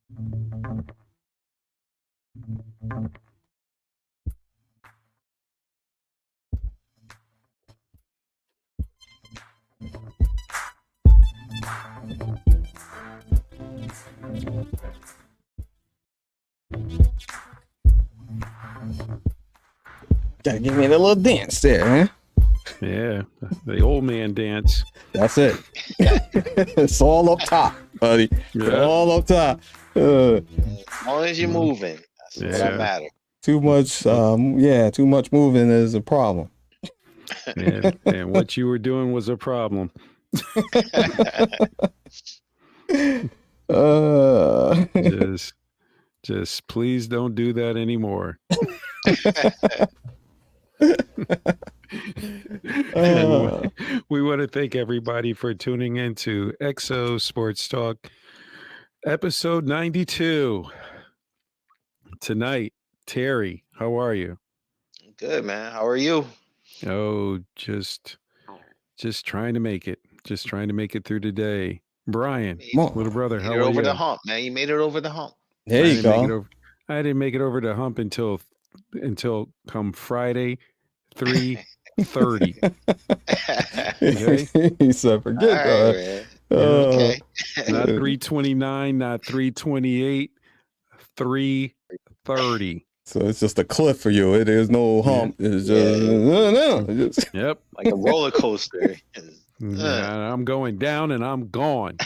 Gotta give me a little dance there, huh? Yeah, the old man dance. That's it. It's all up top, buddy. Yeah. All up top. As long as you're moving, that's all that Yeah. matters. Too much, too much moving is a problem. And what you were doing was a problem. Just please don't do that anymore. We want to thank everybody for tuning in to XO Sports Talk episode 92. Tonight, Terry, how are you? Good, man. How are you? Oh, just trying to make it. Just trying to make it through the day. Brian, little brother, how are you? Over the hump, man. You made it over the hump. There you go. I didn't make it over the hump until come Friday, 3:30. Okay. He said, "Forget that." Okay. Not 3:29, not 3:28, 3:30. So it's just a cliff for you. It is no hump. It's just Yep. Like a roller coaster. I'm going down and I'm gone.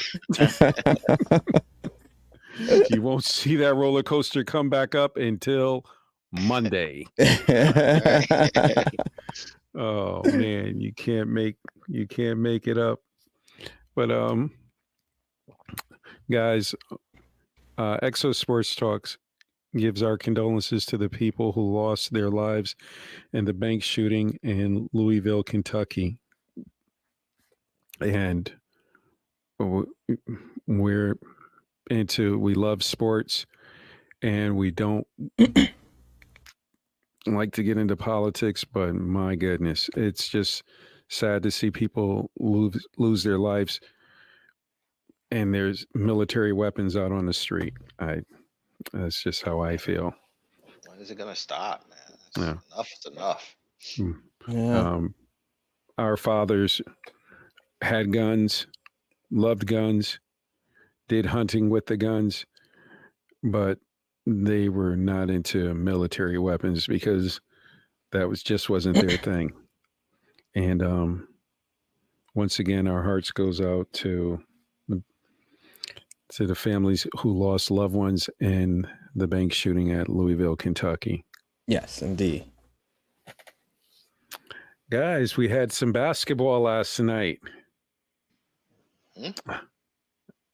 You won't see that roller coaster come back up until Monday. Oh man, you can't make it up. But guys, Exo Sports Talks gives our condolences to the people who lost their lives in the bank shooting in Louisville, Kentucky. And we love sports, and we don't like to get into politics, but my goodness, it's just sad to see people lose their lives, and there's military weapons out on the street. That's just how I feel. When is it gonna stop, man? Enough is enough. Yeah. Our fathers had guns, loved guns, did hunting with the guns, but they were not into military weapons because that wasn't their thing. And once again, our hearts goes out to the families who lost loved ones in the bank shooting at Louisville, Kentucky. Yes, indeed. Guys, we had some basketball last night.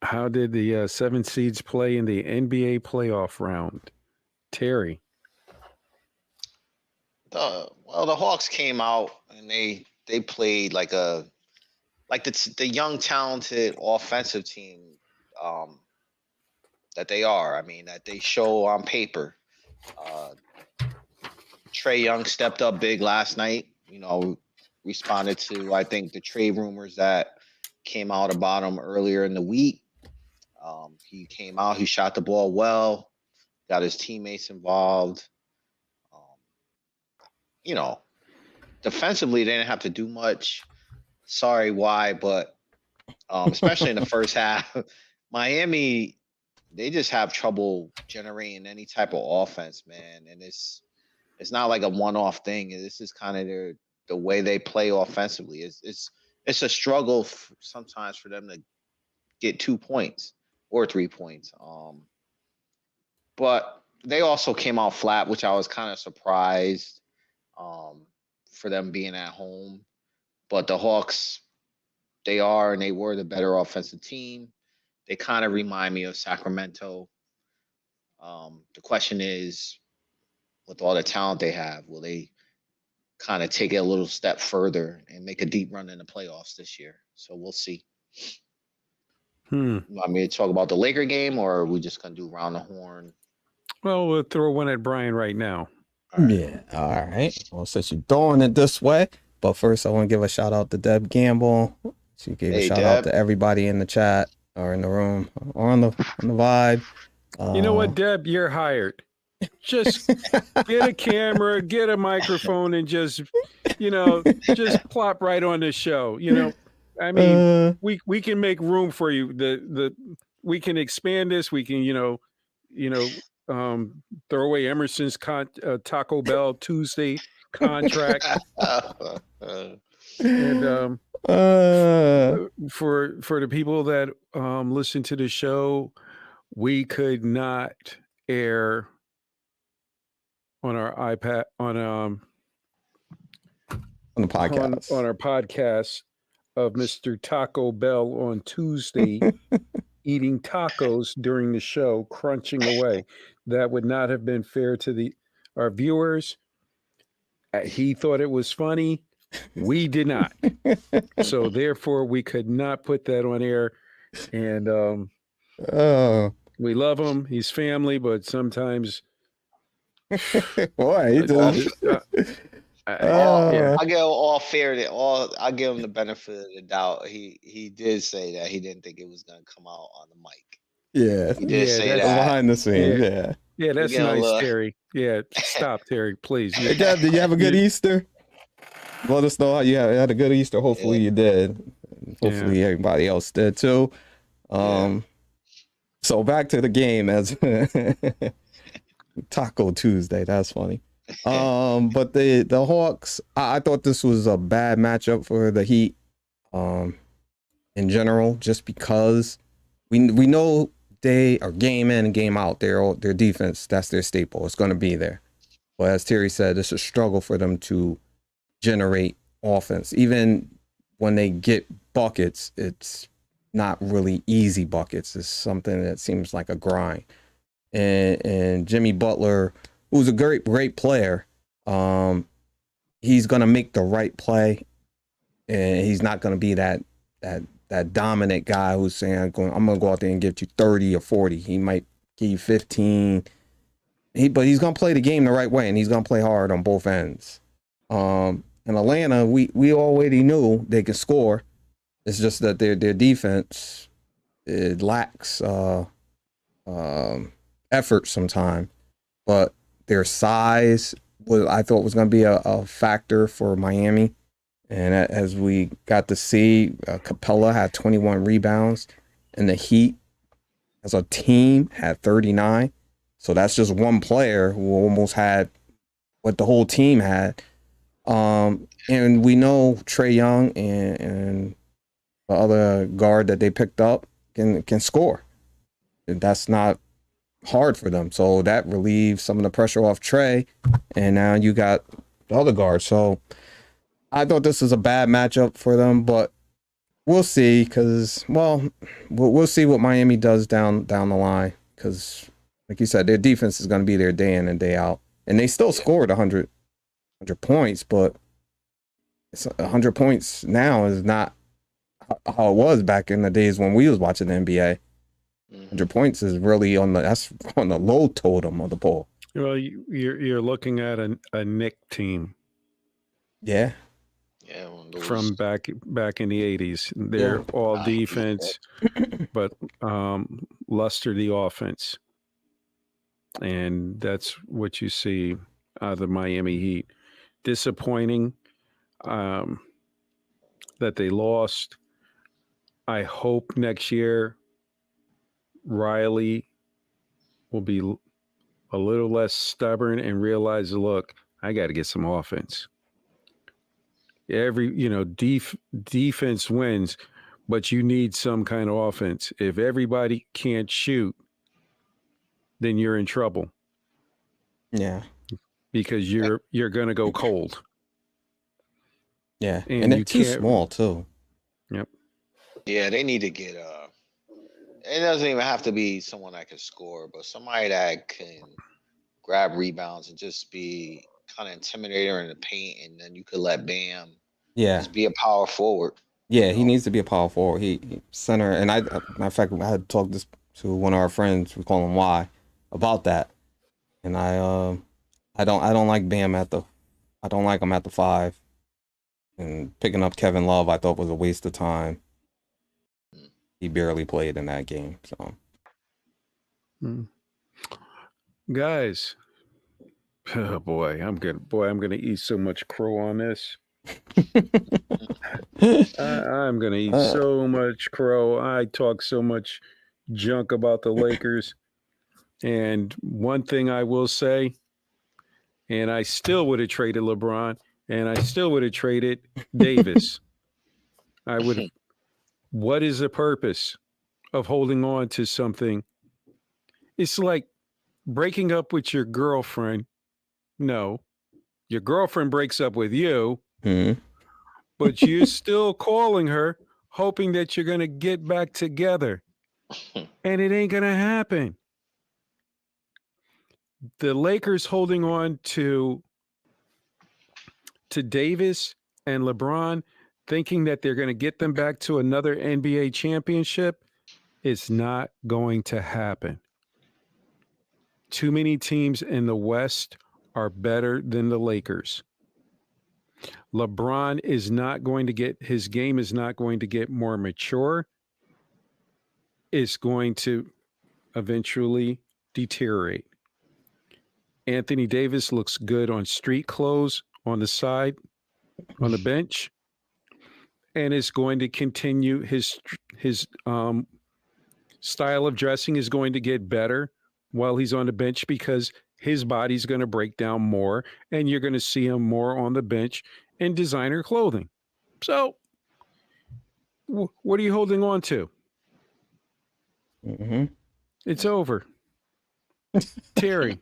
How did the 7 seeds play in the NBA playoff round? Terry? The Hawks came out and they played like the young, talented offensive team that they are. I mean, that they show on paper. Trae Young stepped up big last night. Responded to, I think, the trade rumors that came out about him earlier in the week. He came out, he shot the ball well, got his teammates involved. Defensively, they didn't have to do much. Sorry why, but especially in the first half, Miami, they just have trouble generating any type of offense, man. And it's not like a one-off thing. This is kind of the way they play offensively. It's a struggle sometimes for them to get 2 points or 3 points. But they also came out flat, which I was kind of surprised for them being at home. But the Hawks, they were the better offensive team. They kind of remind me of Sacramento. The question is, with all the talent they have, will they kind of take it a little step further and make a deep run in the playoffs this year? So we'll see. You want me to talk about the Laker game, or are we just going to do round the horn? Well, we'll throw one at Brian right now. Right. Yeah. All right. Well, since you're doing it this way, but first I want to give a shout out to Deb Gamble. She gave a shout out to everybody in the chat or in the room or on the vibe. You know what, Deb? You're hired. Just get a camera, get a microphone, and just plop right on the show. I mean, we can make room for you. We can expand this. We can throw away Emerson's Taco Bell Tuesday contract, and for the people that listen to the show, we could not air on our iPad on the podcast on our podcast of Mr. Taco Bell on Tuesday eating tacos during the show, crunching away. That would not have been fair to our viewers. He thought it was funny. We did not. So therefore, we could not put that on air. And we love him. He's family, but sometimes. Boy, he just. I give all fair. I give him the benefit of the doubt. He did say that he didn't think it was going to come out on the mic. Yeah, he did say that behind the scenes. Yeah, that's nice, Terry. Yeah, stop, Terry, please. Hey, Deb, did you have a good Easter? Let us know how you had a good Easter. Hopefully you did. Hopefully everybody else did too. So back to the game as Taco Tuesday. That's funny. But the Hawks, I thought this was a bad matchup for the Heat in general, just because we know they are game in and game out. Their defense, that's their staple. It's going to be there. But as Terry said, it's a struggle for them to generate offense. Even when they get buckets, it's not really easy buckets. It's something that seems like a grind. And Jimmy Butler, who's a great player, he's gonna make the right play, and he's not gonna be that dominant guy who's saying I'm gonna go out there and give you 30 or 40. He might give you 15. But he's gonna play the game the right way, and he's gonna play hard on both ends. In Atlanta, we already knew they could score. It's just that their defense, it lacks effort sometimes. But their size I thought was going to be a factor for Miami. And as we got to see, Capella had 21 rebounds, and the Heat as a team had 39. So that's just one player who almost had what the whole team had. And we know Trae Young and the other guard that they picked up can score. And that's not hard for them. So that relieves some of the pressure off Trae. And now you got the other guard. So I thought this was a bad matchup for them, but we'll see, because, we'll see what Miami does down the line, because, like you said, their defense is going to be there day in and day out. And they still scored 100 points, but 100 points now is not how it was back in the days when we was watching the NBA. 100 points is really on the low totem of the pole. Well, you're looking at a Knick team. Yeah. Yeah. From back in the 80s. They're all defense, but luster the offense. And that's what you see out of the Miami Heat. Disappointing that they lost. I hope next year Riley will be a little less stubborn and realize, look, I got to get some offense. Defense wins, but you need some kind of offense. If everybody can't shoot, then you're in trouble. Yeah. Because you're going to go cold. Yeah. And they're too small too. Yep. Yeah, they need to get it doesn't even have to be someone that can score, but somebody that can grab rebounds and just be kind of intimidator in the paint, and then you could let Bam just be a power forward. Yeah, he needs to be a power forward. He center, and matter of fact, I had talked this to one of our friends, we call him Y, about that. And I don't like Bam I don't like him at the 5. And picking up Kevin Love, I thought was a waste of time. He barely played in that game, so. Guys, oh boy, I'm gonna eat so much crow on this. I'm gonna eat so much crow. I talk so much junk about the Lakers. And one thing I will say, and I still would have traded LeBron, and I still would have traded Davis. I would have. What is the purpose of holding on to something? It's like breaking up with your girlfriend. No, your girlfriend breaks up with you, but you're still calling her, hoping that you're going to get back together. And it ain't going to happen. The Lakers holding on to Davis and LeBron, thinking that they're going to get them back to another NBA championship, is not going to happen. Too many teams in the West are better than the Lakers. LeBron is not going to get, his game is not going to get more mature. It's going to eventually deteriorate. Anthony Davis looks good on street clothes on the side, on the bench, and is going to continue his style of dressing is going to get better while he's on the bench because his body's going to break down more, and you're going to see him more on the bench in designer clothing. So, what are you holding on to? It's over. Terry.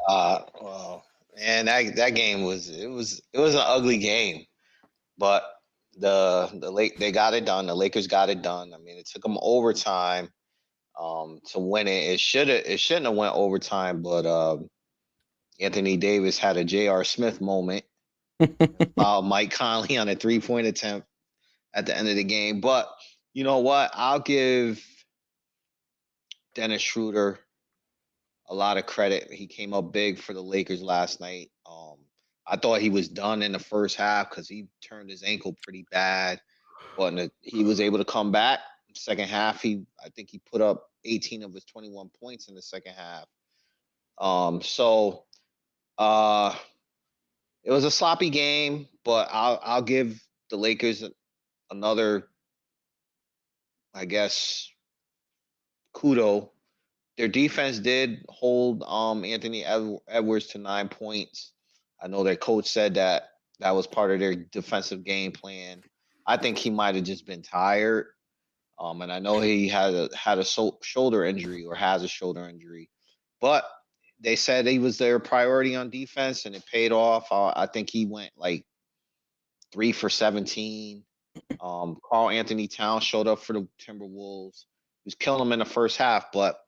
Well, and that game was an ugly game, but they got it done. The Lakers got it done. I mean, it took them overtime to win it. It shouldn't have went overtime, but Anthony Davis had a J.R. Smith moment. Mike Conley on a 3-point attempt at the end of the game. But you know what? I'll give Dennis Schroeder a lot of credit. He came up big for the Lakers last night. I thought he was done in the first half because he turned his ankle pretty bad, but he was able to come back. Second half, I think he put up 18 of his 21 points in the second half. It was a sloppy game, but I'll give the Lakers another, I guess, kudo. Their defense did hold Anthony Edwards to 9 points. I know their coach said that was part of their defensive game plan. I think he might have just been tired. And I know he had a shoulder injury or has a shoulder injury, but they said he was their priority on defense, and it paid off. I think he went like 3 for 17. Carl Anthony Towns showed up for the Timberwolves. He was killing them in the first half, but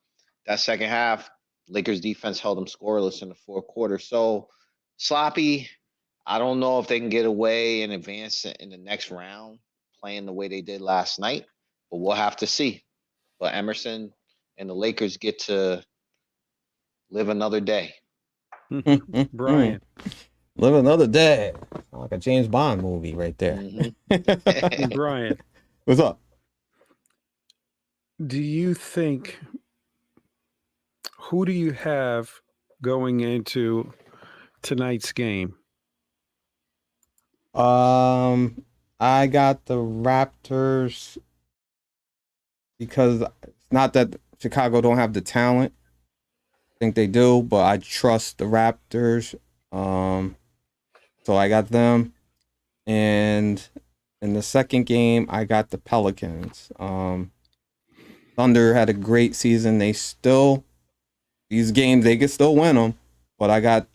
that second half, Lakers defense held them scoreless in the fourth quarter. So sloppy. I don't know if they can get away and advance in the next round playing the way they did last night, but we'll have to see. But Emerson and the Lakers get to live another day. Brian. Live another day. Like a James Bond movie right there. Brian. What's up? Do you think, who do you have going into tonight's game? I got the Raptors because it's not that Chicago don't have the talent. I think they do, but I trust the Raptors. So I got them. And in the second game, I got the Pelicans. Thunder had a great season. These games, they can still win them. But I got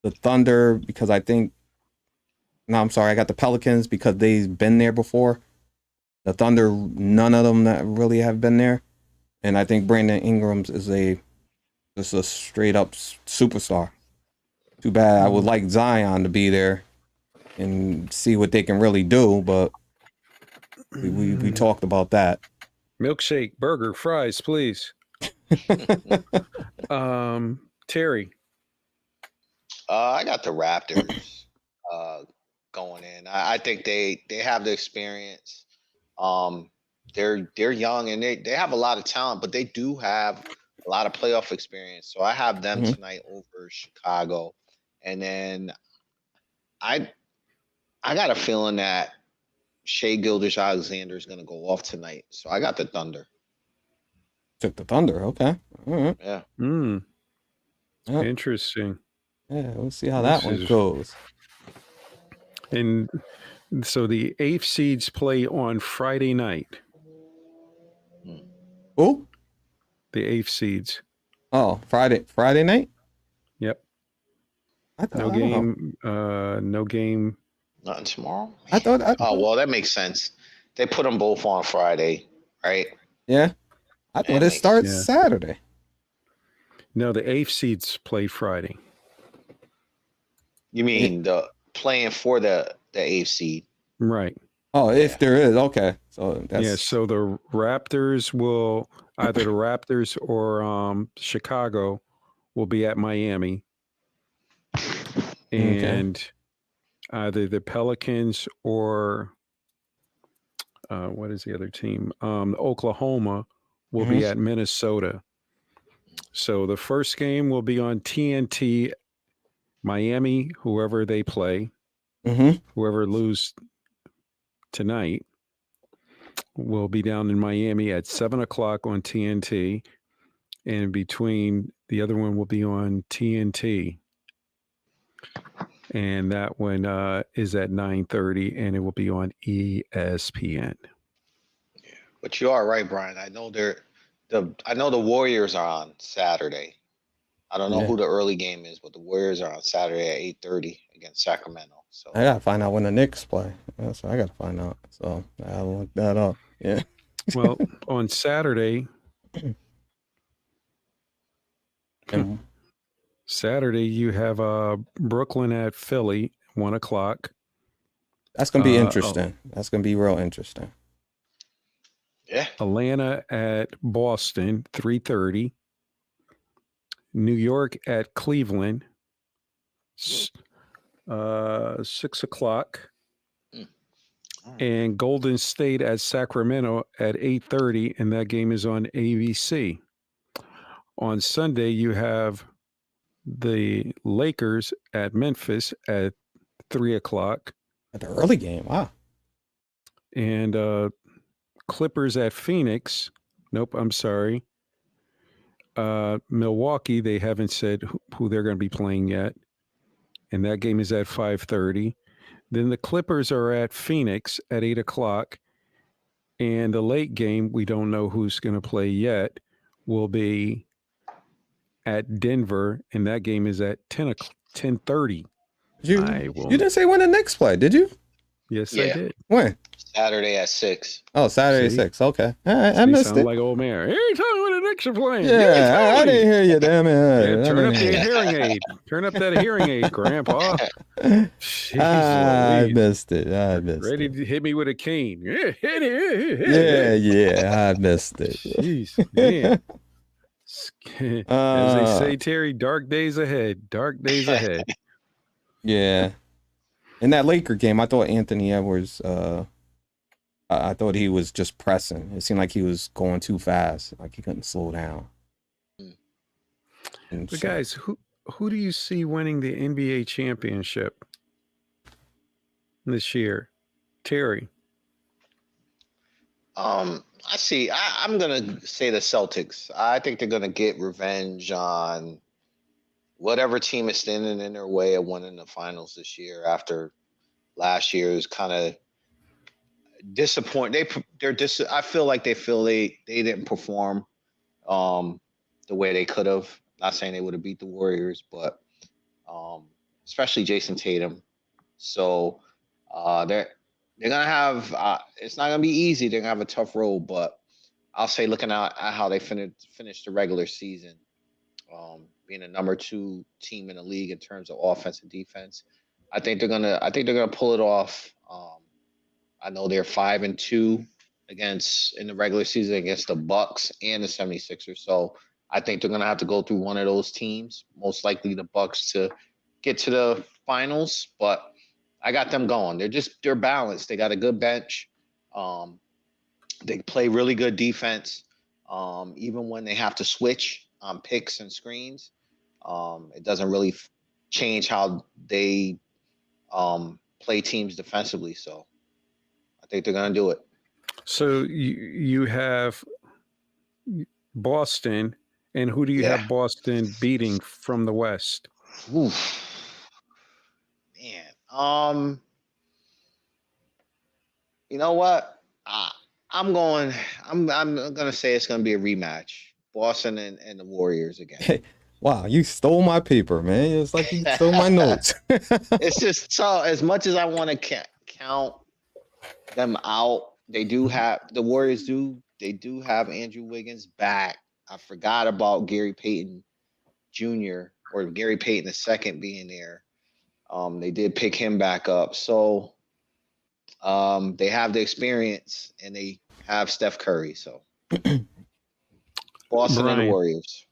the Thunder because I got the Pelicans because they've been there before. The Thunder, none of them that really have been there. And I think Brandon Ingram's is just a straight up superstar. Too bad. I would like Zion to be there and see what they can really do, but we talked about that. Milkshake, burger, fries, please. Terry. I got the Raptors going in. I think they have the experience. They're young and they have a lot of talent, but they do have a lot of playoff experience. So I have them Mhm. tonight over Chicago, and then I I got a feeling that Shea Gilgeous-Alexander is going to go off tonight. So I got the Thunder. Took the Thunder. Okay. All right. Yeah. Hmm. Yeah. Interesting. Yeah. We'll see how This that one is- goes. And so the 8th seeds play on Friday night. Who? The 8th seeds. Oh, Friday night? Yep. I thought, No I don't know. game. No game. Nothing tomorrow. I thought. Oh well, that makes sense. They put them both on Friday, right? Yeah. I thought It it makes starts sense. Saturday. No, the 8th seeds play Friday. You mean the playing for the eighth seed? Right. Oh, Yeah. if there is, okay. So that's Yeah. So the Raptors will either the Raptors or Chicago will be at Miami, and either the Pelicans or what is the other team? Oklahoma will be at Minnesota. So the first game will be on TNT. Miami, whoever they play, whoever lose tonight, will be down in Miami at 7:00 on TNT, and between the other one will be on TNT, and that one is at 9:30, and it will be on ESPN. But you are right, Brian. I know the Warriors are on Saturday. I don't know Yeah. who the early game is, but the Warriors are on Saturday at 8:30 against Sacramento. So I gotta find out when the Knicks play. That's what I gotta find out. So I'll look that up. Yeah. Well, on Saturday, And you have Brooklyn at Philly, 1:00. that's gonna be interesting. That's gonna be real interesting. yeah, Atlanta at Boston, 3:30. New York at Cleveland, 6:00. And Golden State at Sacramento at 8:30, and that game is on ABC. On Sunday, you have the Lakers at Memphis at 3:00. At the early game, wow. And Clippers at Phoenix. Nope, I'm sorry. Milwaukee, they haven't said who they're going to be playing yet. And that game is at 5:30. Then the Clippers are at Phoenix at 8:00. And the late game, we don't know who's going to play yet, will be at Denver. And that game is at 10:30. You didn't say when the Knicks play, did you? Yes, I Yeah. did. When? Saturday at 6. Oh, Saturday See? 6. Okay. All right, I You missed sound it. like old man. Hey, tell me when the Knicks are playing. Yeah, I didn't hear you, damn it. Yeah, I turn up didn't the hear hearing aid. Turn up that hearing aid, Grandpa. you. Jeez I Louise. missed it. I missed Ready it. to hit me with a cane. Yeah, hit it. Yeah, I missed it. Jeez, man. As they say, Terry, dark days ahead. Dark days ahead. Yeah. In that Laker game, I thought Anthony Edwards, I thought he was just pressing. It seemed like he was going too fast, like he couldn't slow down. And But so- guys, who do you see winning the NBA championship this year? Terry. I see. I'm gonna say the Celtics. I think they're gonna get revenge on whatever team is standing in their way of winning the finals this year. After last year's kind of disappointing, I feel like they didn't perform the way they could have. Not saying they would have beat the Warriors, but especially Jason Tatum. So they're gonna have. It's not gonna be easy. They're gonna have a tough road, but I'll say looking at how they finished the regular season, being a number 2 team in the league in terms of offense and defense, I think they're gonna pull it off. I know they're 5-2 in the regular season against the Bucks and the 76ers. So I think they're gonna have to go through one of those teams, most likely the Bucks, to get to the finals. But I got them going. They're balanced. They got a good bench. They play really good defense. Even when they have to switch, on picks and screens. It doesn't really change how they play teams defensively. So I think they're going to do it. So you have Boston, and who do you Yeah. have Boston beating from the West? Oof. Man. You know what? I'm gonna say it's gonna be a rematch. Boston and the Warriors again. Wow, you stole my paper, man. It's like you stole my notes. It's just so, as much as I want to count them out, they do have the Warriors they do have Andrew Wiggins back. I forgot about Gary Payton Jr. or Gary Payton II being there. They did pick him back up. So they have the experience and they have Steph Curry. So Boston and the Warriors.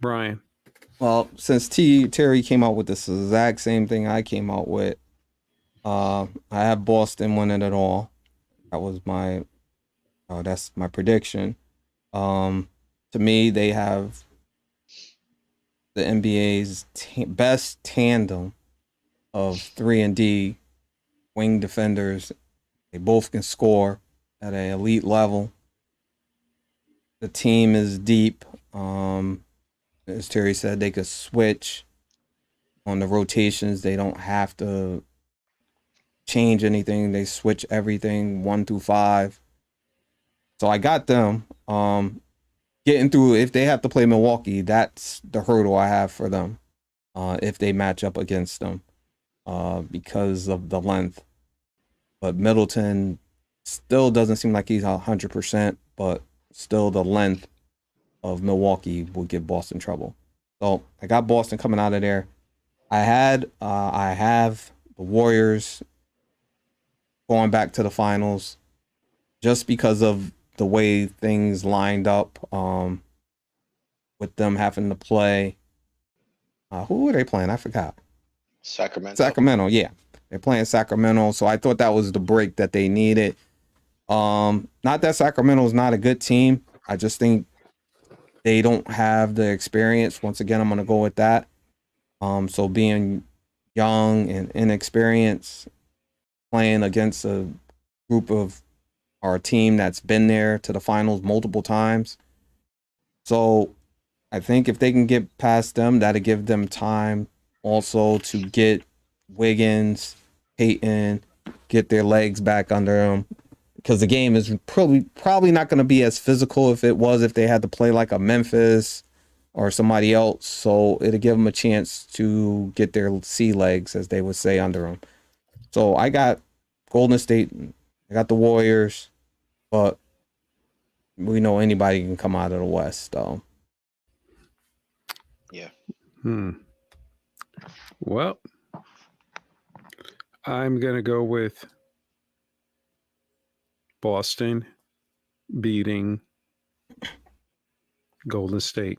Brian. Well, since Terry came out with this exact same thing I came out with, I have Boston winning it all. That was that's my prediction. To me, they have the NBA's best tandem of 3-and-D wing defenders. They both can score at an elite level. The team is deep. As Terry said, they could switch on the rotations. They don't have to change anything. They switch everything 1 through 5. So I got them. Getting through, if they have to play Milwaukee, that's the hurdle I have for them. If they match up against them, because of the length. But Middleton still doesn't seem like he's 100%, but still the length of Milwaukee will give Boston trouble. So I got Boston coming out of there. I have the Warriors going back to the finals just because of the way things lined up, with them having to play. Who were they playing? I forgot. Sacramento, yeah. They're playing Sacramento, so I thought that was the break that they needed. Not that Sacramento is not a good team. I just think they don't have the experience. Once again, I'm going to go with that. So being young and inexperienced, playing against a group of our team that's been there to the finals multiple times. So I think if they can get past them, that'll give them time also to get Wiggins, Peyton, get their legs back under them. Because the game is probably not going to be as physical if they had to play like a Memphis or somebody else. So it'll give them a chance to get their sea legs, as they would say, under them. So I got Golden State, I got the Warriors, but we know anybody can come out of the West, though. Yeah. Well, I'm going to go with Boston beating Golden State.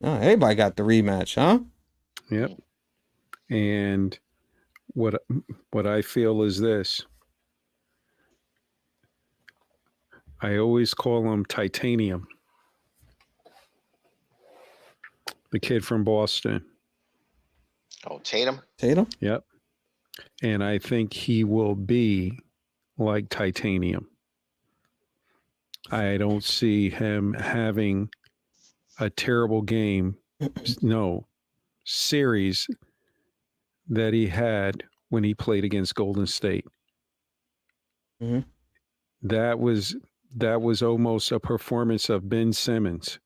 Oh, everybody got the rematch, huh? Yep. And what I feel is this. I always call him Titanium. The kid from Boston. Oh, Tatum? Yep. And I think he will be like titanium. I don't see him having a terrible game, series that he had when he played against Golden State. Mm-hmm. That was almost a performance of Ben Simmons,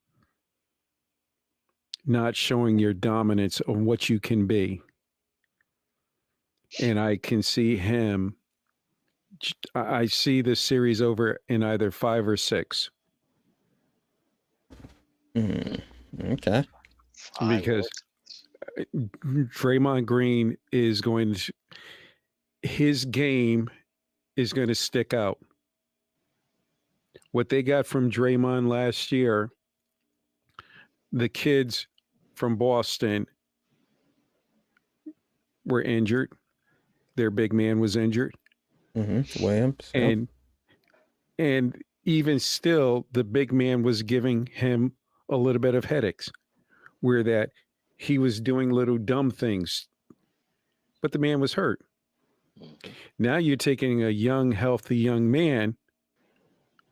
not showing your dominance on what you can be. And I can see him. I see this series over in either 5 or 6. Okay. Because Draymond Green is going to, his game is going to stick out. What they got from Draymond last year, the kids from Boston were injured. Their big man was injured. Williams. And even still, the big man was giving him a little bit of headaches, where that he was doing little dumb things, but the man was hurt. Mhm. Now you're taking a young, healthy young man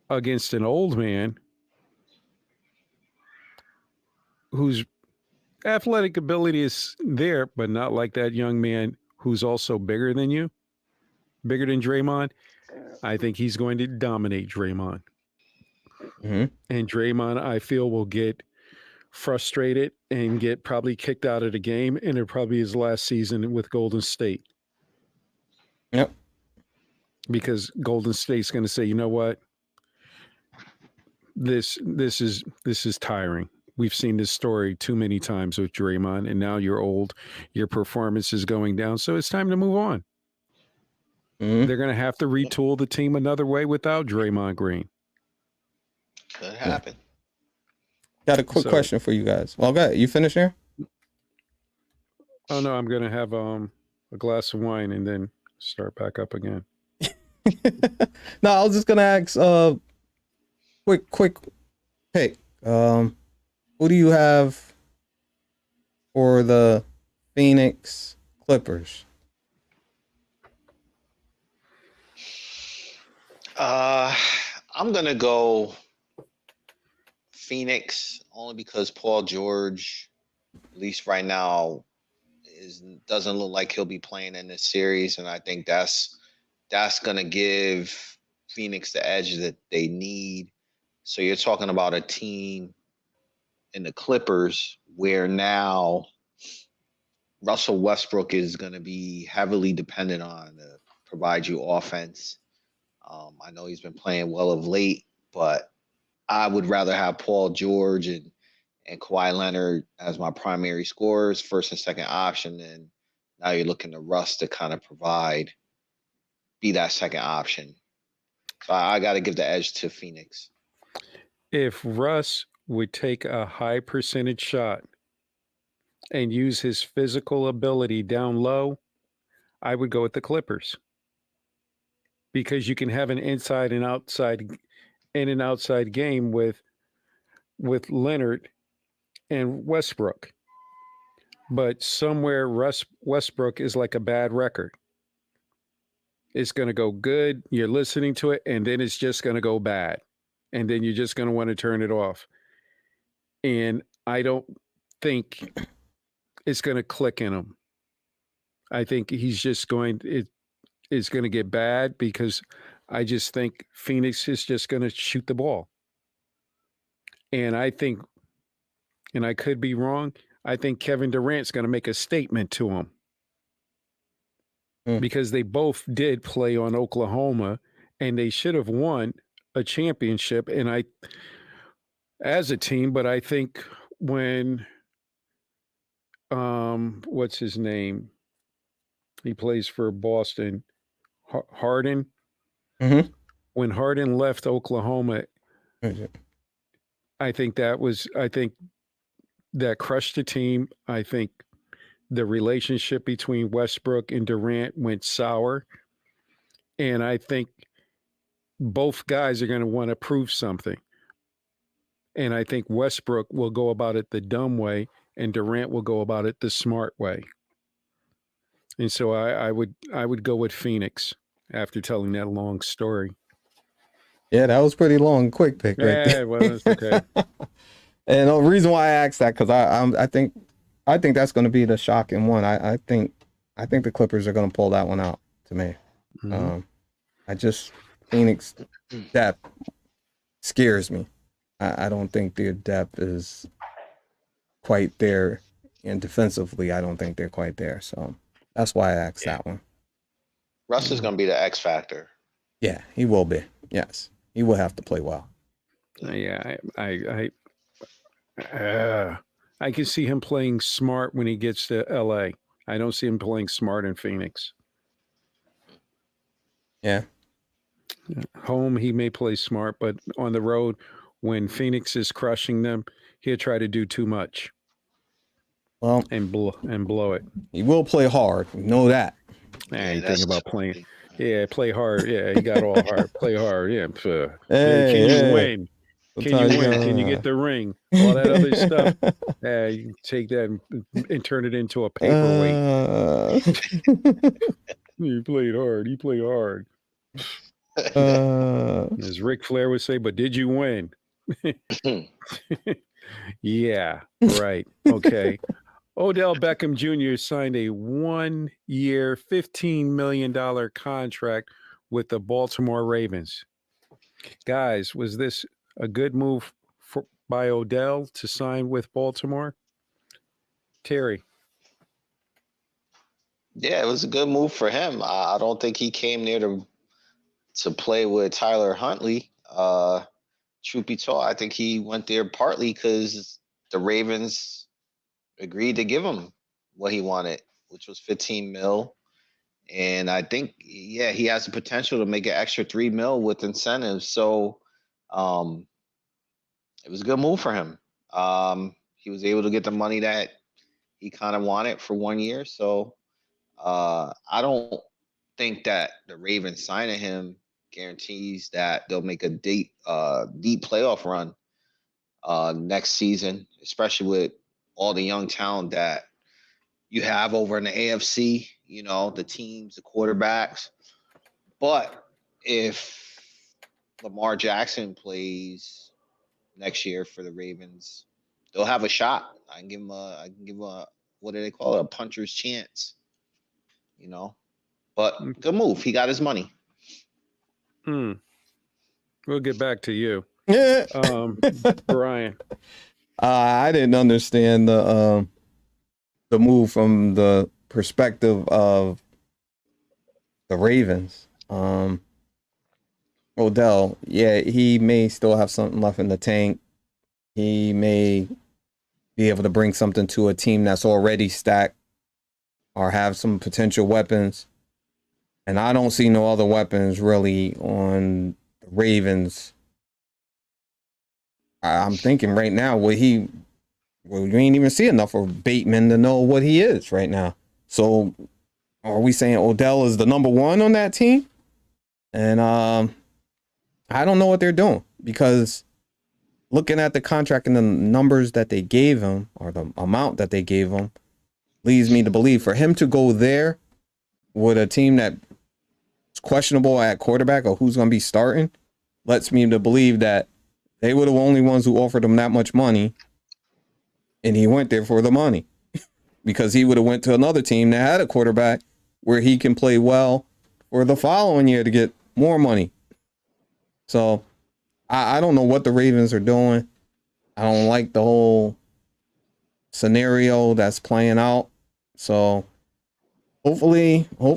against an old man whose athletic ability is there, but not like that young man who's also bigger than you, bigger than Draymond. I think he's going to dominate Draymond. Mhm. And Draymond, I feel, will get frustrated and get probably kicked out of the game. And it'll probably be his last season with Golden State. Yep. Because Golden State's going to say, you know what? This is tiring. We've seen this story too many times with Draymond, and now you're old. Your performance is going down. So it's time to move on. Mhm. They're going to have to retool the team another way without Draymond Green. Could happen. Got a quick question for you guys. Well, go ahead. You finished there? Oh no, I'm going to have a glass of wine and then start back up again. No, I was just gonna ask. Quick pick. Who do you have for the Phoenix Clippers? I'm gonna go Phoenix only because Paul George, at least right now, doesn't look like he'll be playing in this series, and I think that's gonna give Phoenix the edge that they need. So you're talking about a team in the Clippers where now Russell Westbrook is going to be heavily dependent on to provide you offense. I know he's been playing well of late, but I would rather have Paul George and Kawhi Leonard as my primary scorers, first and second option. And now you're looking to Russ to kind of be that second option. So I got to give the edge to Phoenix. If Russ would take a high percentage shot and use his physical ability down low, I would go with the Clippers. Because you can have an inside and outside game with Leonard and Westbrook. But somewhere Westbrook is like a bad record. It's going to go good, you're listening to it, and then it's just going to go bad. And then you're just going to want to turn it off. And I don't think it's going to click in him. I think he's just it's going to get bad because I just think Phoenix is just going to shoot the ball. And I think, and I could be wrong, I think Kevin Durant's going to make a statement to him. Because they both did play on Oklahoma and they should have won a championship as a team, but I think when what's his name? He plays for Boston. Harden. Mm-hmm. When Harden left Oklahoma, I think that crushed the team. I think the relationship between Westbrook and Durant went sour. And I think both guys are going to want to prove something. And I think Westbrook will go about it the dumb way and Durant will go about it the smart way. And so I would go with Phoenix after telling that long story. Yeah, that was pretty long and quick pick right there. Well, that's okay. And the reason why I asked that, because I think that's going to be the shocking one. I think the Clippers are going to pull that one out to me. Mm-hmm. Phoenix depth scares me. I don't think their depth is quite there, and defensively, I don't think they're quite there. So that's why I asked that one. Russ is going to be the X factor. Yeah, he will be. Yes, he will have to play well. Yeah, I can see him playing smart when he gets to LA. I don't see him playing smart in Phoenix. Yeah. Home, he may play smart, but on the road, when Phoenix is crushing them, he'll try to do too much. Well, and blow it. He will play hard. We know that. You think about playing. Yeah, play hard. Yeah, he got all hard. Play hard. Yeah. Hey, can you win? Can you win? Can you get the ring? All that other stuff. You take that and turn it into a paperweight. You played hard. You play hard. As Ric Flair would say, but did you win? Yeah, right. Okay. Odell Beckham Jr. signed a 1-year, $15 million contract with the Baltimore Ravens. Guys, was this a good move by Odell to sign with Baltimore? Terry. Yeah, it was a good move for him. I don't think he came there to play with Tyler Huntley. Truth be told, I think he went there partly because the Ravens agreed to give him what he wanted, which was 15 mil. And I think, yeah, he has the potential to make an extra 3 mil with incentives. So it was a good move for him. He was able to get the money that he kind of wanted for 1 year. So I don't think that the Ravens signing him guarantees that they'll make a deep playoff run next season, especially with all the young talent that you have over in the AFC, the teams, the quarterbacks. But if Lamar Jackson plays next year for the Ravens, they'll have a shot. I can give him a what do they call it? A puncher's chance. But good move. He got his money. We'll get back to you. Brian. I didn't understand the move from the perspective of the Ravens. Odell, yeah, he may still have something left in the tank. He may be able to bring something to a team that's already stacked or have some potential weapons. And I don't see no other weapons really on the Ravens. I'm thinking right now, you ain't even see enough of Bateman to know what he is right now. So are we saying Odell is the number one on that team? And I don't know what they're doing, because looking at the contract and the numbers that they gave him, or the amount that they gave him, leads me to believe for him to go there with a team that's questionable at quarterback or who's going to be starting, lets me to believe that they were the only ones who offered him that much money, and he went there for the money, because he would have went to another team that had a quarterback where he can play well for the following year to get more money. So I don't know what the Ravens are doing. I don't like the whole scenario that's playing out. So hopefully it'll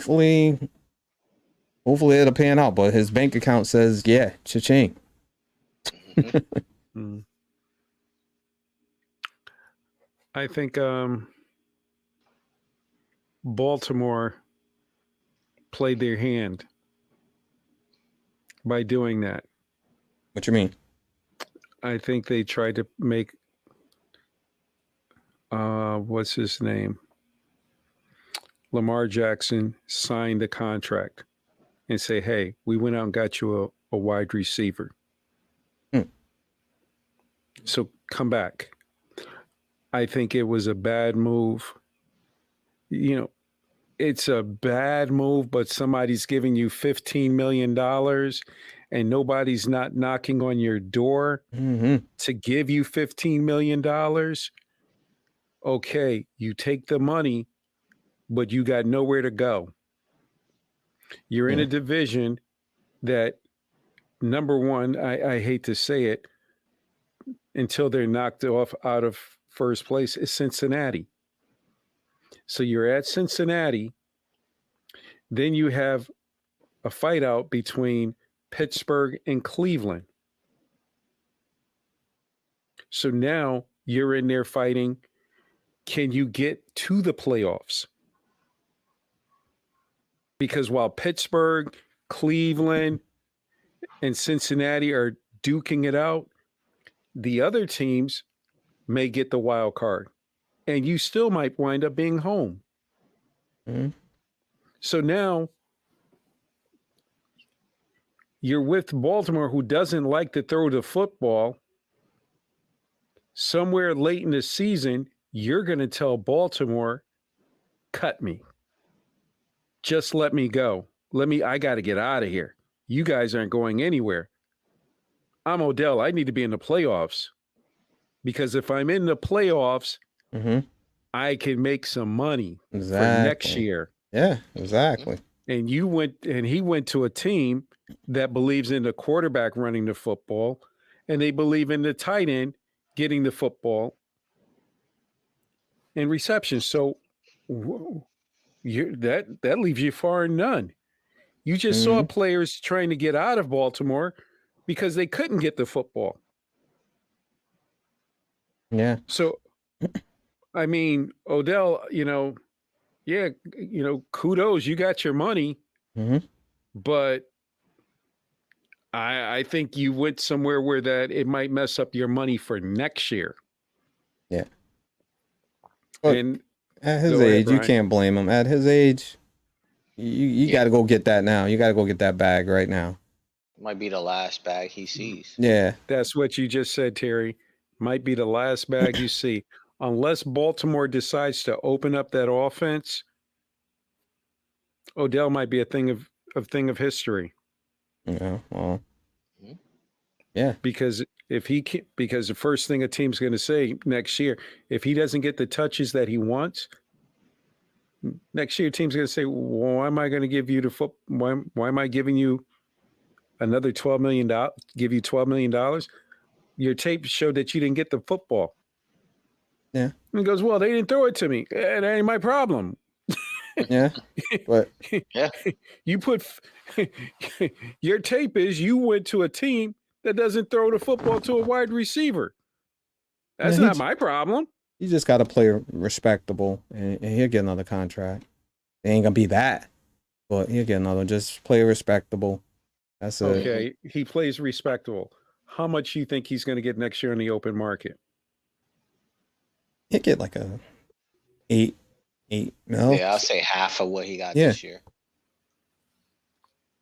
pan out. But his bank account says, yeah, cha-ching. I think Baltimore played their hand by doing that. What you mean? I think they tried to make what's his name? Lamar Jackson sign the contract and say, hey, we went out and got you a wide receiver. So come back. I think it was a bad move. It's a bad move, but somebody's giving you $15 million and nobody's not knocking on your door to give you $15 million. Okay, you take the money, but you got nowhere to go. You're in a division that, number one, I hate to say it, until they're knocked off out of first place, is Cincinnati. So you're at Cincinnati. Then you have a fight out between Pittsburgh and Cleveland. So now you're in there fighting. Can you get to the playoffs? Because while Pittsburgh, Cleveland, and Cincinnati are duking it out, the other teams may get the wild card, and you still might wind up being home. So now you're with Baltimore, who doesn't like to throw the football, somewhere late in the season, you're going to tell Baltimore, cut me. Just let me go. I got to get out of here. You guys aren't going anywhere. I'm Odell. I need to be in the playoffs because if I'm in the playoffs, I can make some money for next year. Yeah, exactly. And he went to a team that believes in the quarterback running the football, and they believe in the tight end getting the football and reception. So that leaves you far and none. You just saw players trying to get out of Baltimore because they couldn't get the football. Yeah. So, I mean, Odell, kudos, you got your money, but I think you went somewhere where that it might mess up your money for next year. Yeah. But and at his age, you can't blame him. At his age, you got to go get that now. You got to go get that bag right now. Might be the last bag he sees. Yeah. That's what you just said, Terry. Might be the last bag you see. Unless Baltimore decides to open up that offense, Odell might be a thing of history. Yeah. Well. Yeah. Because because the first thing a team's going to say next year, if he doesn't get the touches that he wants, next year team's going to say, well, why am I going to give you the why am I giving you another $12 million? Give you $12 million? Your tape showed that you didn't get the football. Yeah. And he goes, well, they didn't throw it to me. It ain't my problem. Yeah. But yeah, you put your tape is you went to a team that doesn't throw the football to a wide receiver. That's not my problem. You just got to play respectable, and he'll get another contract. It ain't gonna be that, but he'll get another. Just play respectable. That's it. Okay, he plays respectable. How much you think he's going to get next year in the open market? He'll get like a 8 mil. Yeah, I'll say half of what he got this year.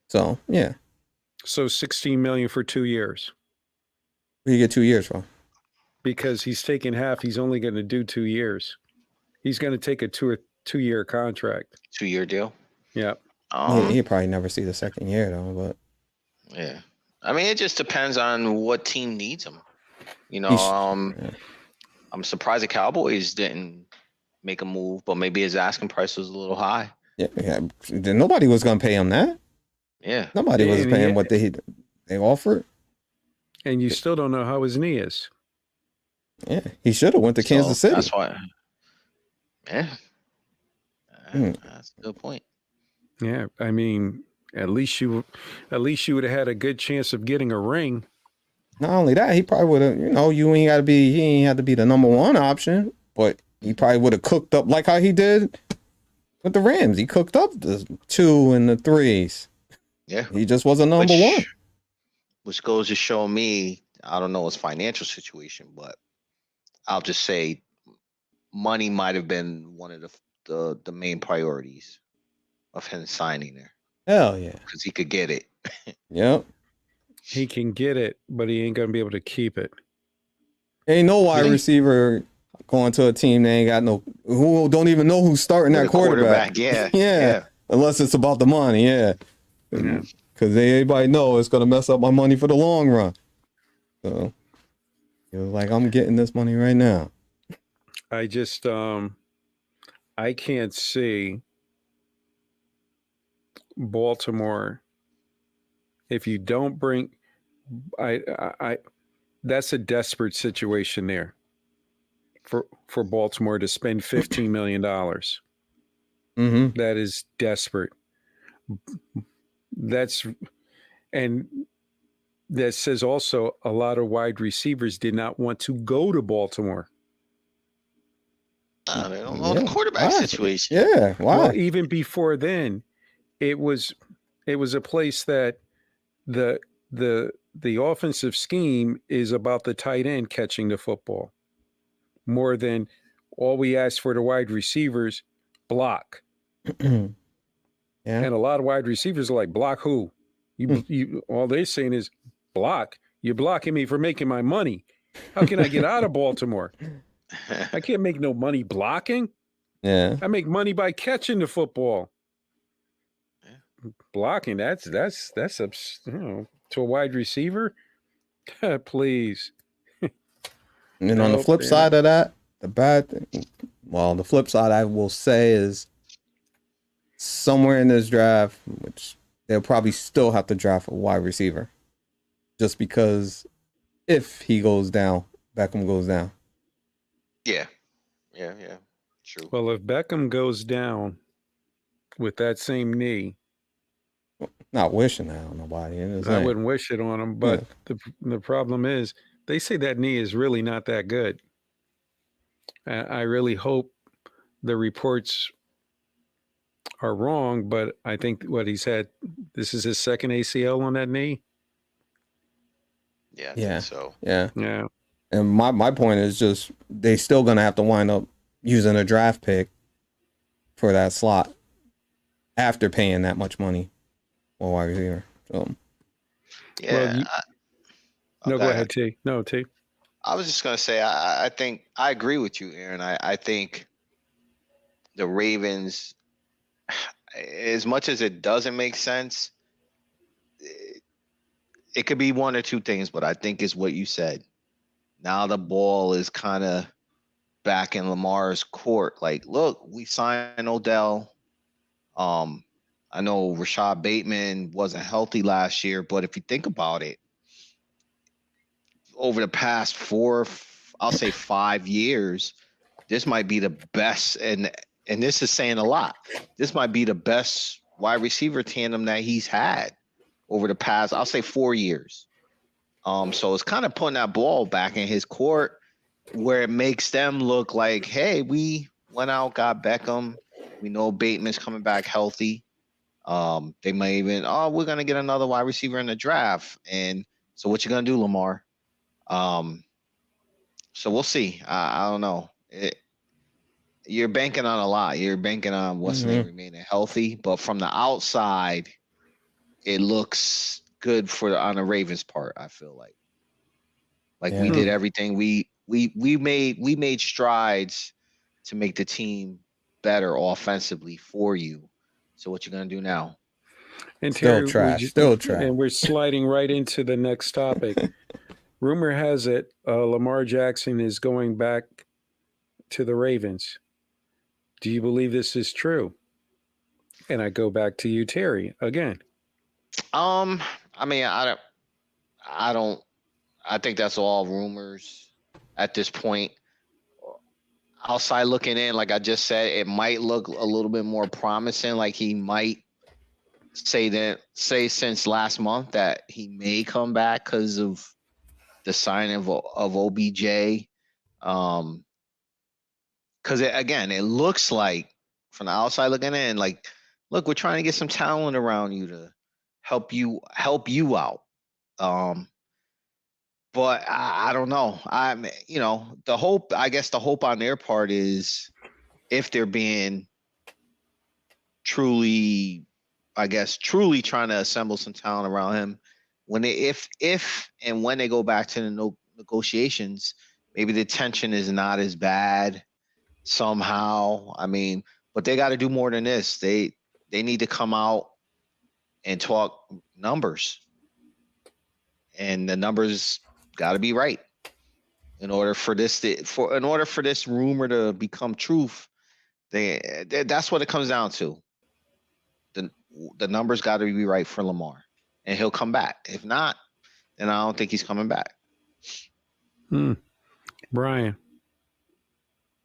So yeah. So $16 million for 2 years. Where you get 2 years from? Because he's taking half. He's only going to do 2 years. He's going to take a 2-year contract. 2-year deal. Yeah. He'll probably never see the second year though. But yeah, I mean, it just depends on what team needs him. I'm surprised the Cowboys didn't make a move, but maybe his asking price was a little high. Yeah. Nobody was gonna pay him that. Yeah. Nobody was paying what they offered. And you still don't know how his knee is. Yeah, he should have went to Kansas City. That's why. Yeah. That's a good point. Yeah, I mean, at least you would have had a good chance of getting a ring. Not only that, he probably would have. He ain't had to be the number one option, but he probably would have cooked up like how he did with the Rams. He cooked up the 2 and the 3s. Yeah, he just wasn't number one. Which goes to show me, I don't know his financial situation, but I'll just say money might have been one of the main priorities of him signing there. Hell yeah. Because he could get it. Yep. He can get it, but he ain't going to be able to keep it. Ain't no wide receiver going to a team they ain't got who don't even know who's starting that quarterback. Yeah. Unless it's about the money, yeah. Because everybody know it's going to mess up my money for the long run. So it was like, I'm getting this money right now. I just, I can't see Baltimore. If you don't bring, that's a desperate situation there for Baltimore to spend $15 million. That is desperate. And that says also a lot of wide receivers did not want to go to Baltimore. They don't know the quarterback situation. Yeah, why? Well, even before then, it was a place that the offensive scheme is about the tight end catching the football more than all we ask for the wide receivers block. And a lot of wide receivers are like, block who? You all they're saying is block. You're blocking me for making my money. How can I get out of Baltimore? I can't make no money blocking. Yeah. I make money by catching the football. Blocking, that's to a wide receiver. Please. And on the flip side of that, the flip side I will say is somewhere in this draft, which they'll probably still have to draft a wide receiver, just because if he goes down, Beckham goes down. Yeah. True. Well, if Beckham goes down with that same knee, Not wishing that on nobody. I wouldn't wish it on him. But the problem is, they say that knee is really not that good. I really hope the reports are wrong, but I think what he said, this is his second ACL on that knee. Yeah, I think so. Yeah. Yeah. And my point is just they still gonna have to wind up using a draft pick for that slot after paying that much money for wide receiver. So Yeah. Well, go ahead, T. No, T. I was just gonna say I think I agree with you, Aaron. I think the Ravens, as much as it doesn't make sense, it could be one or two things, but I think it's what you said. Now the ball is kind of back in Lamar's court. Like, look, we signed Odell. I know Rashad Bateman wasn't healthy last year, but if you think about it, over the past I'll say 5 years, this might be the best, and this is saying a lot. This might be the best wide receiver tandem that he's had over the past, I'll say 4 years. So it's kind of putting that ball back in his court where it makes them look like, hey, we went out, got Beckham. We know Bateman's coming back healthy. They might even, we're going to get another wide receiver in the draft. And so what you going to do, Lamar? So we'll see. I don't know. You're banking on a lot. You're banking on what's name remaining healthy. But from the outside, it looks good on the Ravens' part, I feel like. We did everything. We made strides to make the team better offensively for you. So what you gonna do now? And still Terry, trash. And we're sliding right into the next topic. Rumor has it Lamar Jackson is going back to the Ravens. Do you believe this is true? And I go back to you, Terry, again. I mean, I don't. I think that's all rumors at this point. Outside looking in, like I just said, it might look a little bit more promising. Like he might say since last month that he may come back because of the signing of OBJ. Because it looks like from the outside looking in, like, look, we're trying to get some talent around you to help you out. But I don't know. The hope on their part is if they're being truly trying to assemble some talent around him, if and when they go back to the negotiations, maybe the tension is not as bad somehow. I mean, but they got to do more than this. They need to come out and talk numbers, and the numbers got to be right in order for this rumor to become truth. That's what it comes down to. The numbers got to be right for Lamar, and he'll come back. If not, then I don't think he's coming back. Brian.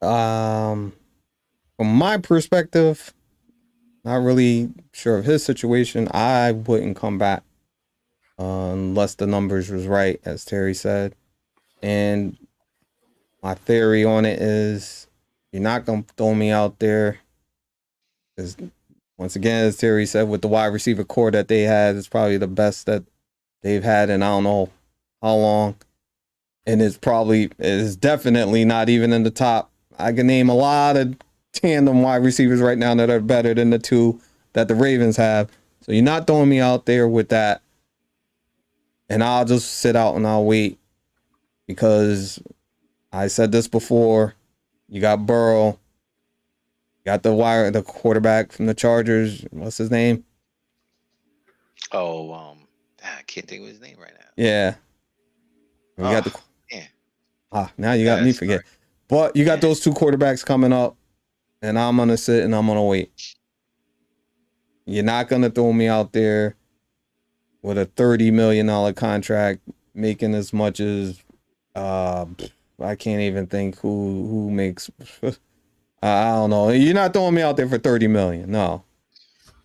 From my perspective, not really sure of his situation. I wouldn't come back unless the numbers was right, as Terry said. And my theory on it is you're not going to throw me out there. Because once again, as Terry said, with the wide receiver core that they had, it's probably the best that they've had in I don't know how long. And it's definitely not even in the top. I can name a lot of tandem wide receivers right now that are better than the two that the Ravens have. So you're not throwing me out there with that. And I'll just sit out and I'll wait. because I said this before. You got Burrow. You got the quarterback from the Chargers. What's his name? Oh, I can't think of his name right now. Yeah. You got now you got me forget. But you got those two quarterbacks coming up, and I'm gonna sit and I'm gonna wait. You're not gonna throw me out there with a $30 million contract, making as much as I can't even think who makes. I don't know. You're not throwing me out there for $30 million. No,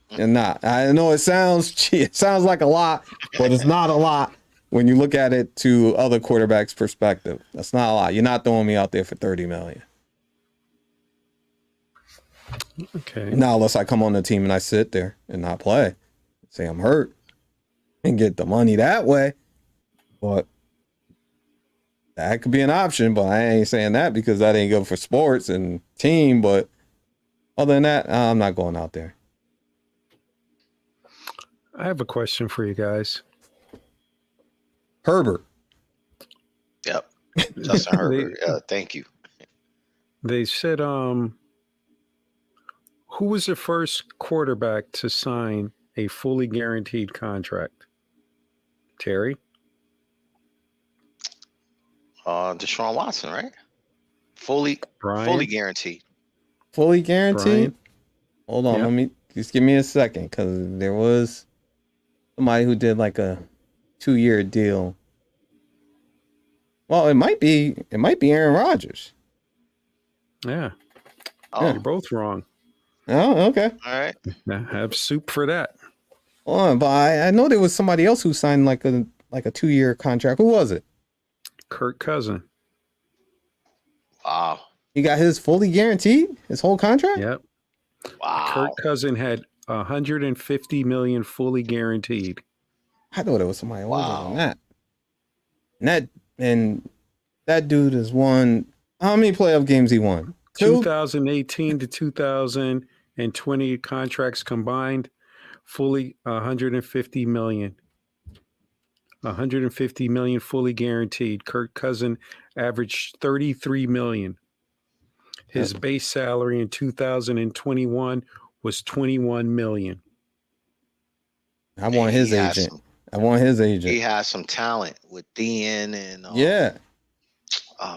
you're not. I know it sounds like a lot, but it's not a lot when you look at it to other quarterbacks' perspective. That's not a lot. You're not throwing me out there for $30 million. Okay. Now, unless I come on the team and I sit there and not play, say I'm hurt, and get the money that way. But that could be an option, but I ain't saying that because that ain't good for sports and team. But other than that, I'm not going out there. I have a question for you guys. Herbert. Yep. Justin Herbert. Thank you. They said, who was the first quarterback to sign a fully guaranteed contract? Terry? Deshaun Watson, right? Fully guaranteed. Fully guaranteed? Brian? Hold on, Yep. Let me just give me a second, because there was somebody who did like a 2-year deal. Well, it might be Aaron Rodgers. Yeah. Oh, you're both wrong. Oh, okay. All right. Now have soup for that. Hold on, but I know there was somebody else who signed like a 2-year contract. Who was it? Kirk Cousin. Wow. He got his fully guaranteed, his whole contract? Yep. Wow. Kirk Cousin had $150 million fully guaranteed. I thought it was somebody older than that. And that dude has won. How many playoff games he won? 2018 to 2020 contracts combined, fully $150 million. $150 million fully guaranteed. Kirk Cousin averaged $33 million. His base salary in 2021 was $21 million. I want his agent. He has some talent with DN and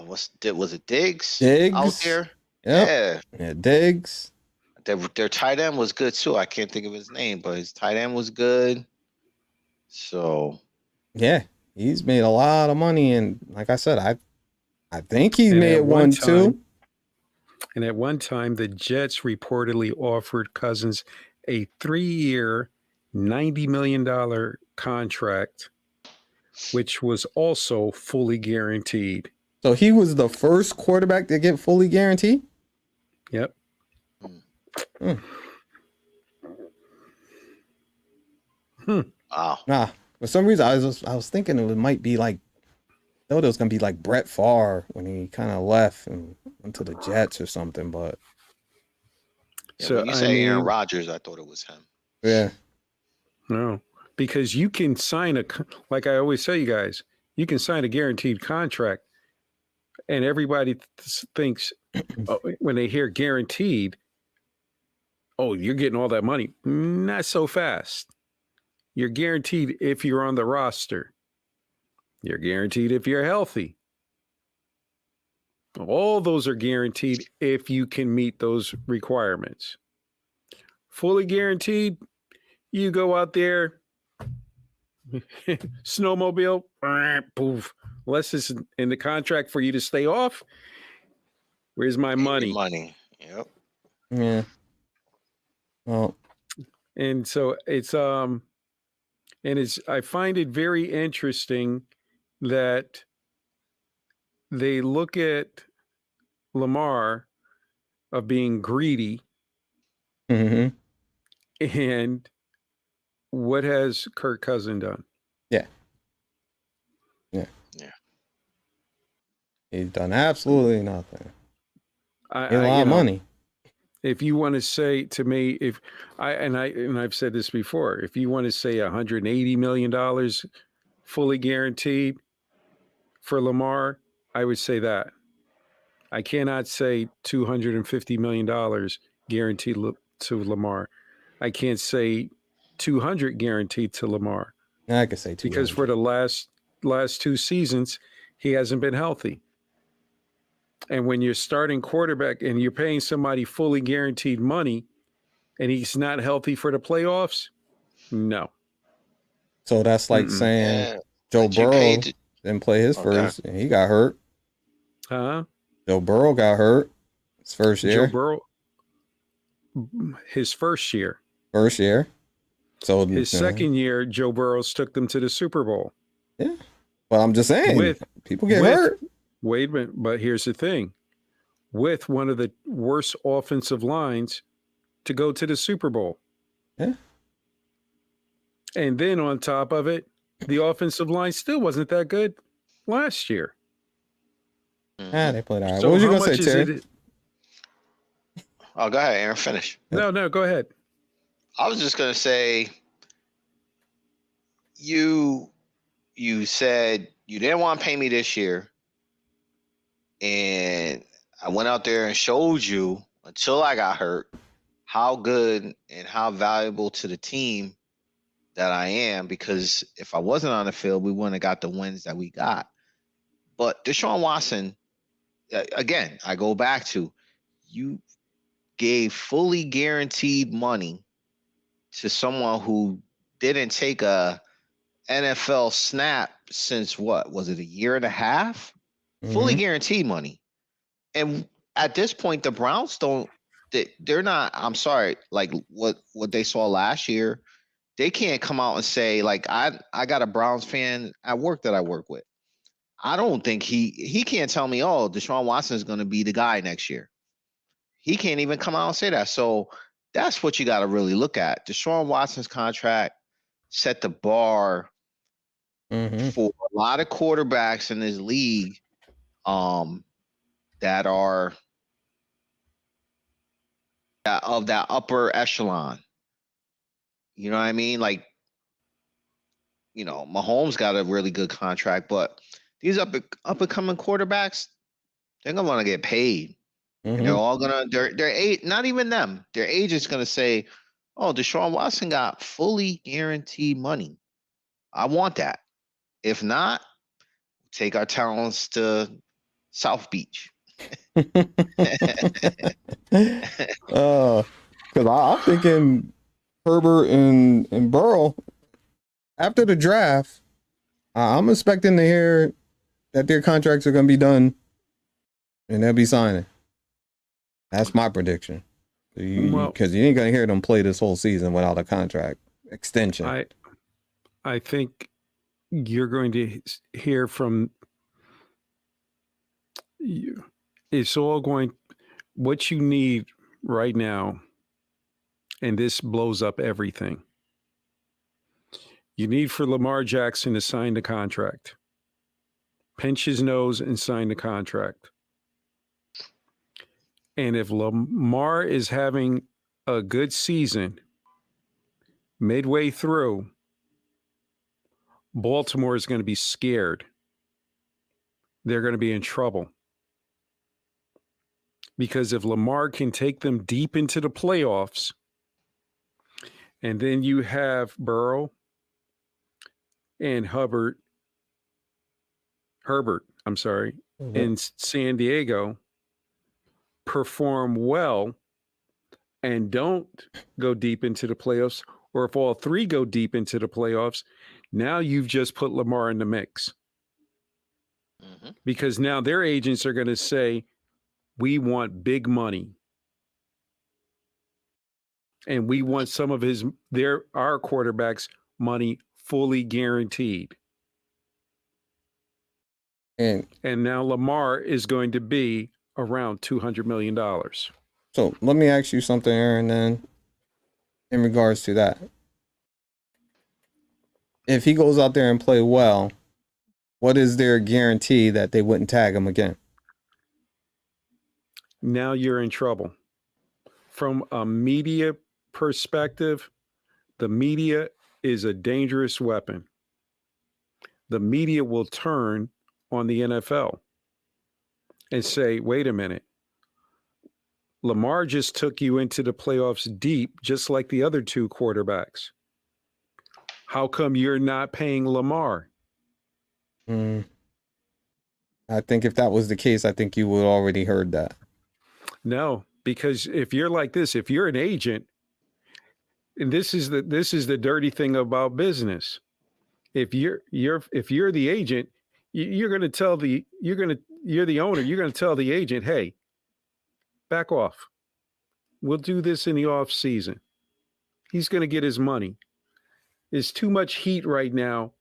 was it Diggs out there? Yep. Yeah, Diggs. Their tight end was good too. I can't think of his name, but his tight end was good. So yeah, he's made a lot of money, and like I said, I think he's made one too. And at one time, the Jets reportedly offered Cousins a 3-year, $90 million contract, which was also fully guaranteed. So he was the first quarterback to get fully guaranteed? Yep. Wow. Nah, for some reason, I was thinking it might be like, I thought it was going to be like Brett Favre when he kind of left and went to the Jets or something, but. So when you say Aaron Rodgers, I thought it was him. Yeah. No, because you can sign like I always say, you guys, you can sign a guaranteed contract, and everybody thinks when they hear guaranteed, oh, you're getting all that money. Not so fast. You're guaranteed if you're on the roster. You're guaranteed if you're healthy. All those are guaranteed if you can meet those requirements. Fully guaranteed, you go out there, snowmobile, poof. Unless it's in the contract for you to stay off, where's my money? Money. Yep. Yeah. Well. And so I find it very interesting that they look at Lamar of being greedy. Mm-hmm. And what has Kirk Cousin done? Yeah. He's done absolutely nothing. A lot of money. If you want to say to me, I've said this before, if you want to say $180 million fully guaranteed, For Lamar, I would say that. I cannot say $250 million guaranteed to Lamar. I can't say 200 guaranteed to Lamar. I could say 200. Because for the last 2 seasons, he hasn't been healthy. And when you're starting quarterback and you're paying somebody fully guaranteed money and he's not healthy for the playoffs, no. So that's like saying Joe Burrow didn't play his first and he got hurt. Huh? Joe Burrow got hurt his first year. Joe Burrow, his first year. First year. So his second year, Joe Burrows took them to the Super Bowl. Yeah. But I'm just saying, people get hurt. Wait a minute, but here's the thing. With one of the worst offensive lines to go to the Super Bowl. Yeah. And then on top of it, the offensive line still wasn't that good last year. They played all right. So what was you going to say, Terry? Oh, go ahead, Aaron. Finish. No, go ahead. I was just going to say, you said you didn't want to pay me this year. And I went out there and showed you until I got hurt how good and how valuable to the team that I am, because if I wasn't on the field, we wouldn't have got the wins that we got. But Deshaun Watson, again, I go back to, you gave fully guaranteed money to someone who didn't take a NFL snap since what? Was it a year and a half? Mm-hmm. Fully guaranteed money. And at this point, the Browns they're not, I'm sorry, like what they saw last year, they can't come out and say, like, I got a Browns fan at work that I work with. I don't think he can't tell me, oh, Deshaun Watson is going to be the guy next year. He can't even come out and say that. So that's what you got to really look at. Deshaun Watson's contract set the bar for a lot of quarterbacks in this league that are of that upper echelon. You know what I mean? Like, you know, Mahomes got a really good contract, but these up and coming quarterbacks, they're gonna want to get paid. And they're all gonna their not even them. Their agent's gonna say, oh, Deshaun Watson got fully guaranteed money. I want that. If not, take our talents to South Beach. Because I'm thinking Herbert and Burrow after the draft. I'm expecting to hear that their contracts are going to be done and they'll be signing. That's my prediction. Because you ain't going to hear them play this whole season without a contract extension. I think you're going to hear from you. It's all going, what you need right now, and this blows up everything. You need for Lamar Jackson to sign the contract. Pinch his nose and sign the contract. And if Lamar is having a good season midway through, Baltimore is going to be scared. They're going to be in trouble. Because if Lamar can take them deep into the playoffs, and then you have Burrow and Herbert, in San Diego perform well and don't go deep into the playoffs, or if all three go deep into the playoffs, now you've just put Lamar in the mix. Because now their agents are going to say, we want big money. And we want some of our quarterbacks' money fully guaranteed. And now Lamar is going to be around $200 million. So let me ask you something, Aaron, then, in regards to that. If he goes out there and play well, what is their guarantee that they wouldn't tag him again? Now you're in trouble. From a media perspective, the media is a dangerous weapon. The media will turn on the NFL and say, wait a minute, Lamar just took you into the playoffs deep, just like the other two quarterbacks. How come you're not paying Lamar? I think if that was the case, I think you would already heard that. No, because if you're like this, if you're an agent, and this is the dirty thing about business. If you're the agent, you're the owner, you're going to tell the agent, hey, back off. We'll do this in the off season. He's going to get his money. There's too much heat right now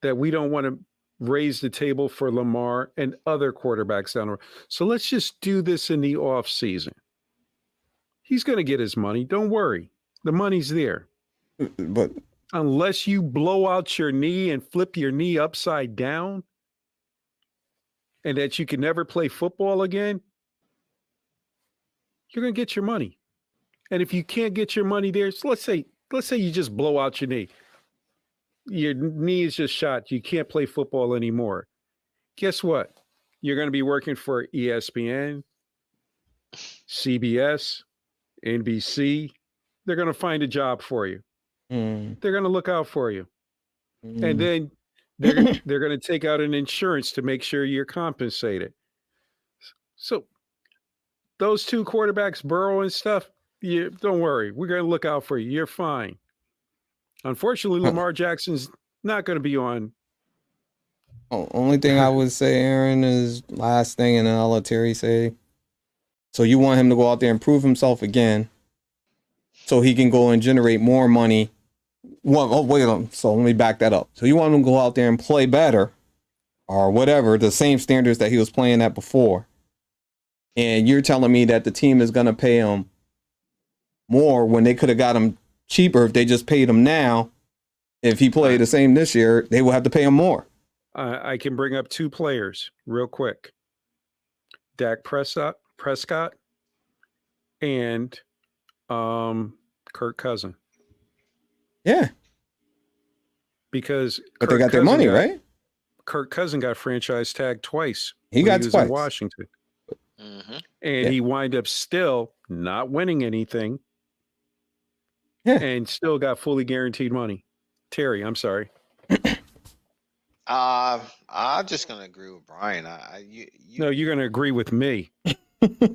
that we don't want to raise the table for Lamar and other quarterbacks down the road. So let's just do this in the off season. He's going to get his money. Don't worry. The money's there. But unless you blow out your knee and flip your knee upside down and that you can never play football again, you're going to get your money. And if you can't get your money there, so let's say you just blow out your knee. Your knee is just shot. You can't play football anymore. Guess what? You're going to be working for ESPN, CBS, NBC. They're going to find a job for you. They're going to look out for you. And then they're going to take out an insurance to make sure you're compensated. So those two quarterbacks, Burrow and stuff, don't worry. We're going to look out for you. You're fine. Unfortunately, Lamar Jackson's not going to be on. Only thing I would say, Aaron, is last thing, and then I'll let Terry say. So you want him to go out there and prove himself again so he can go and generate more money. So let me back that up. So you want him to go out there and play better or whatever, the same standards that he was playing at before. And you're telling me that the team is going to pay him more when they could have got him cheaper if they just paid him now. If he played the same this year, they will have to pay him more. I can bring up two players real quick. Dak Prescott and Kirk Cousins. Yeah. But they got their money, right? Kirk Cousins got franchise tagged twice. He got was twice in Washington. And he wind up still not winning anything. Yeah. And still got fully guaranteed money. Terry, I'm sorry. I'm just gonna agree with Brian. No, you're gonna agree with me.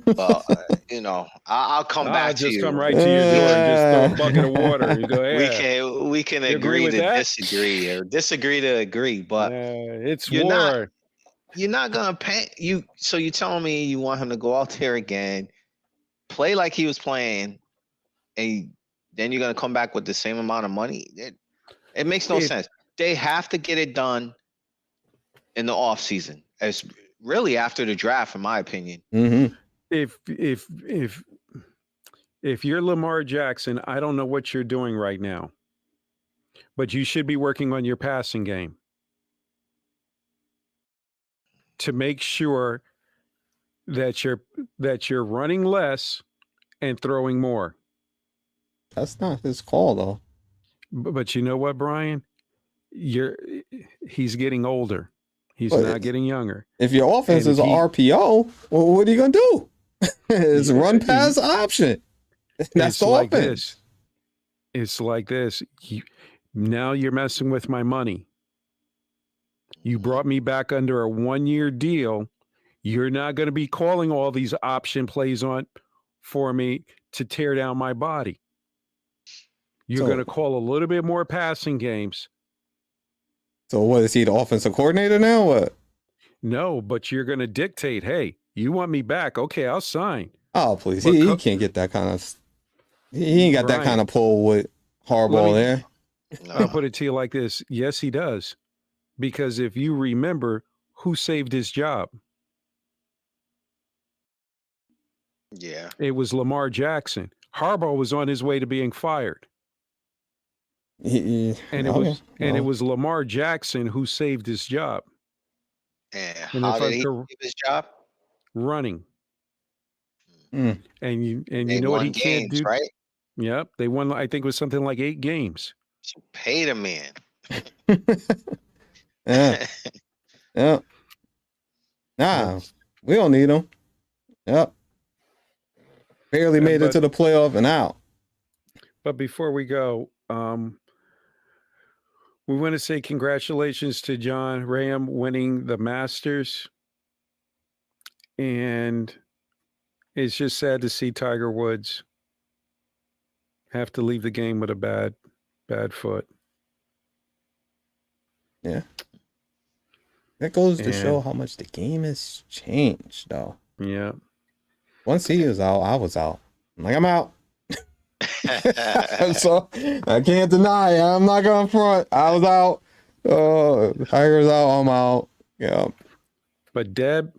Well, I'll come back to you. Just come right to your door and just throw a bucket of water and go, yeah. We can agree to disagree or disagree to agree, but it's you're war. You're not gonna pay you. So you're telling me you want him to go out there again, play like he was playing, and then you're gonna come back with the same amount of money? It makes no sense. They have to get it done in the off season, as really after the draft, in my opinion. Mm-hmm. If you're Lamar Jackson, I don't know what you're doing right now, but you should be working on your passing game to make sure that you're running less and throwing more. That's not his call, though. But you know what, Brian? He's getting older. He's not getting younger. If your offense is an RPO, well, what are you gonna do? It's a run pass option. That's the offense. It's like this. Now you're messing with my money. You brought me back under a 1-year deal. You're not going to be calling all these option plays on for me to tear down my body. You're going to call a little bit more passing games. So what, is he the offensive coordinator now? What? No, but you're going to dictate, hey, you want me back? Okay, I'll sign. Oh, please. He can't get that kind of... He ain't got that kind of pull with Harbaugh there. I'll put it to you like this. Yes, he does. Because if you remember, who saved his job? Yeah. It was Lamar Jackson. Harbaugh was on his way to being fired. It was Lamar Jackson who saved his job. And how did he save his job? Running. Mm. And you know what he can't do, right? Yep, they won. I think it was something like 8 games. So pay the man. Yeah. Yep. Nah, But, we don't need him. Yep. Barely made it to the playoff and out. But before we go, we want to say congratulations to John Rahm winning the Masters. And it's just sad to see Tiger Woods have to leave the game with a bad foot. Yeah. That goes to show how much the game has changed, though. Yeah. Once he was out, I was out. I'm like, I'm out. So I can't deny it. I'm not going front. I was out. Tiger's out. I'm out. Yeah. But Deb,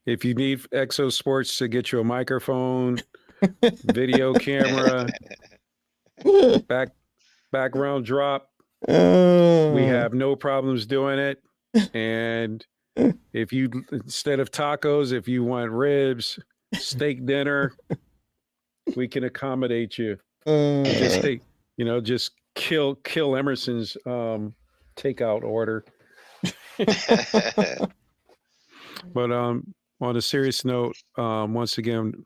if you need Exo Sports to get you a microphone, video camera, background drop, we have no problems doing it. And if you, instead of tacos, if you want ribs, steak dinner, we can accommodate you. Just take, just kill Emerson's takeout order. But on a serious note, once again,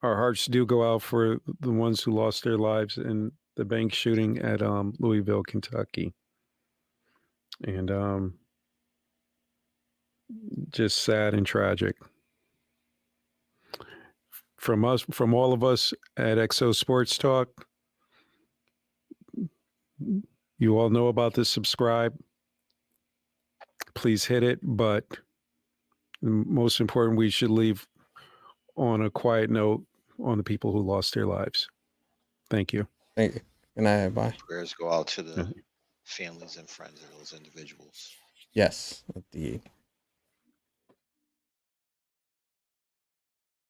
our hearts do go out for the ones who lost their lives in the bank shooting at Louisville, Kentucky. And just sad and tragic. From all of us at Exo Sports Talk, you all know about this subscribe. Please hit it. But most important, we should leave on a quiet note on the people who lost their lives. Thank you. Thank you. Good night, everybody. Prayers go out to the families and friends of those individuals. Yes, indeed.